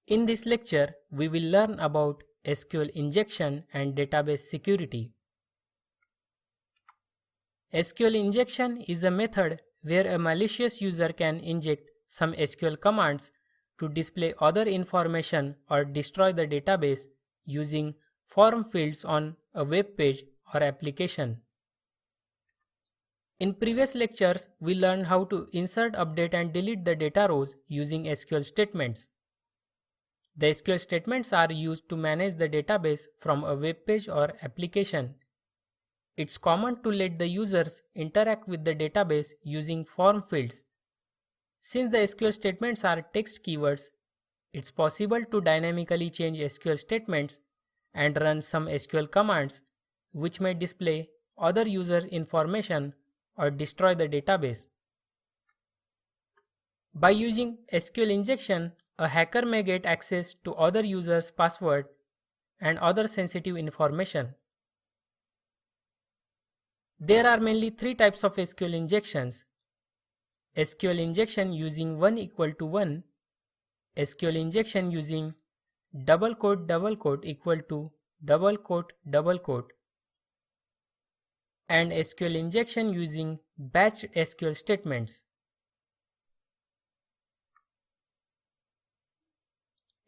In this lecture, we will learn about SQL injection and database security. SQL injection is a method where a malicious user can inject some SQL commands to display other information or destroy the database using form fields on a web page or application. In previous lectures, we learned how to insert, update and delete the data rows using SQL statements. The SQL statements are used to manage the database from a web page or application. It's common to let the users interact with the database using form fields. Since the SQL statements are text keywords, it's possible to dynamically change SQL statements and run some SQL commands which may display other user information or destroy the database. By using SQL injection, a hacker may get access to other users' password and other sensitive information. There are mainly three types of SQL injections: SQL injection using 1 equal to 1, SQL injection using double quote equal to double quote, and SQL injection using batched SQL statements.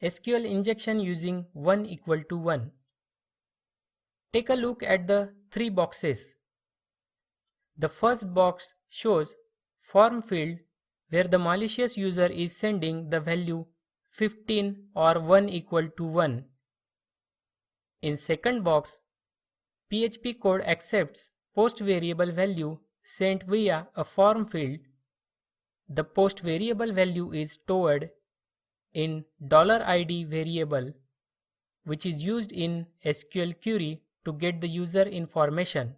SQL injection using 1 equal to 1. Take a look at the three boxes. The first box shows form field where the malicious user is sending the value 15 or 1 equal to 1. In second box, PHP code accepts post variable value sent via a form field. The post variable value is stored in $ID variable, which is used in SQL query to get the user information.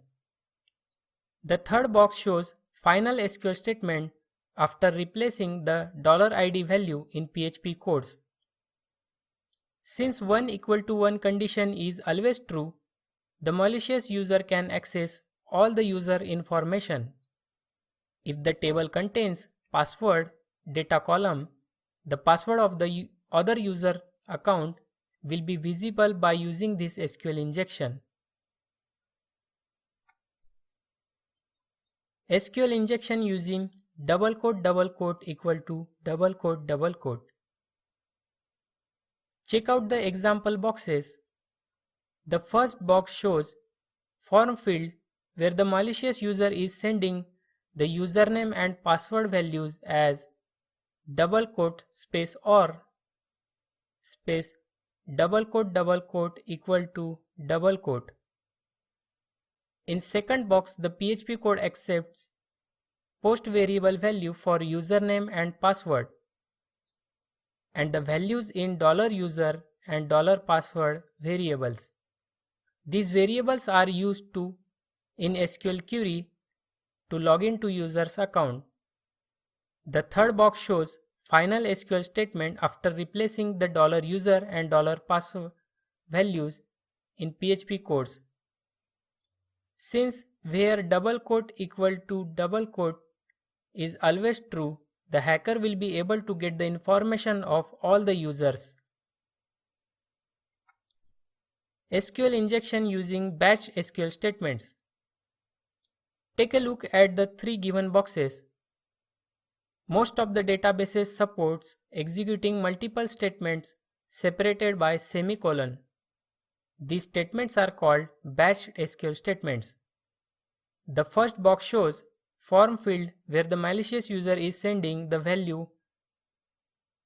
The third box shows final SQL statement after replacing the $ID value in PHP codes. Since 1 equal to 1 condition is always true, the malicious user can access all the user information. If the table contains password data column, the password of the other user account will be visible by using this SQL injection. SQL injection using double quote equal to double quote. Check out the example boxes. The first box shows form field where the malicious user is sending the username and password values as double quote space or space double quote equal to double quote. In second box, the PHP code accepts post variable value for username and password, and the values in $user and $password variables. These variables are used in SQL query to log into user's account. The third box shows final SQL statement after replacing the $user and $password values in PHP codes. Since where double quote equal to double quote is always true, the hacker will be able to get the information of all the users. SQL injection using batch SQL statements. Take a look at the three given boxes. Most of the databases supports executing multiple statements separated by semicolon. These statements are called batched SQL statements. The first box shows form field where the malicious user is sending the value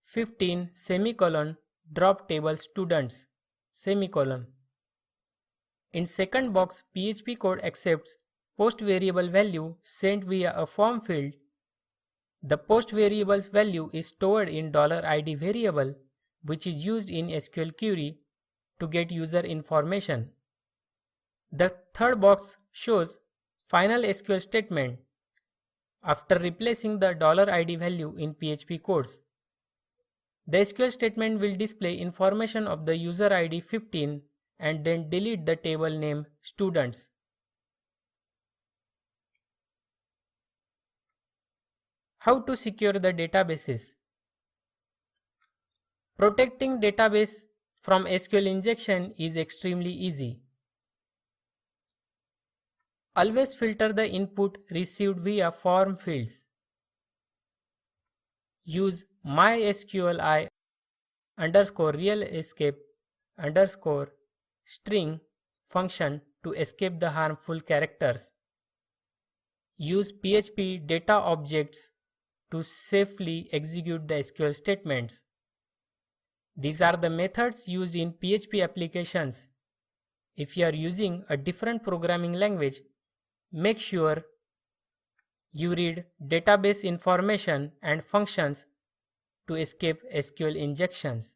15 semicolon drop table students semicolon. In second box, PHP code accepts post variable value sent via a form field. The post variable's value is stored in $ID variable, which is used in SQL query to get user information. The third box shows final SQL statement after replacing the $ID value in PHP codes. The SQL statement will display information of the user ID 15 and then delete the table name students. How to secure the databases? Protecting database from SQL injection is extremely easy. Always filter the input received via form fields. Use mysqli underscore real escape underscore string function to escape the harmful characters. Use PHP data objects to safely execute the SQL statements. These are the methods used in PHP applications. If you are using a different programming language, make sure you read database information and functions to escape SQL injections.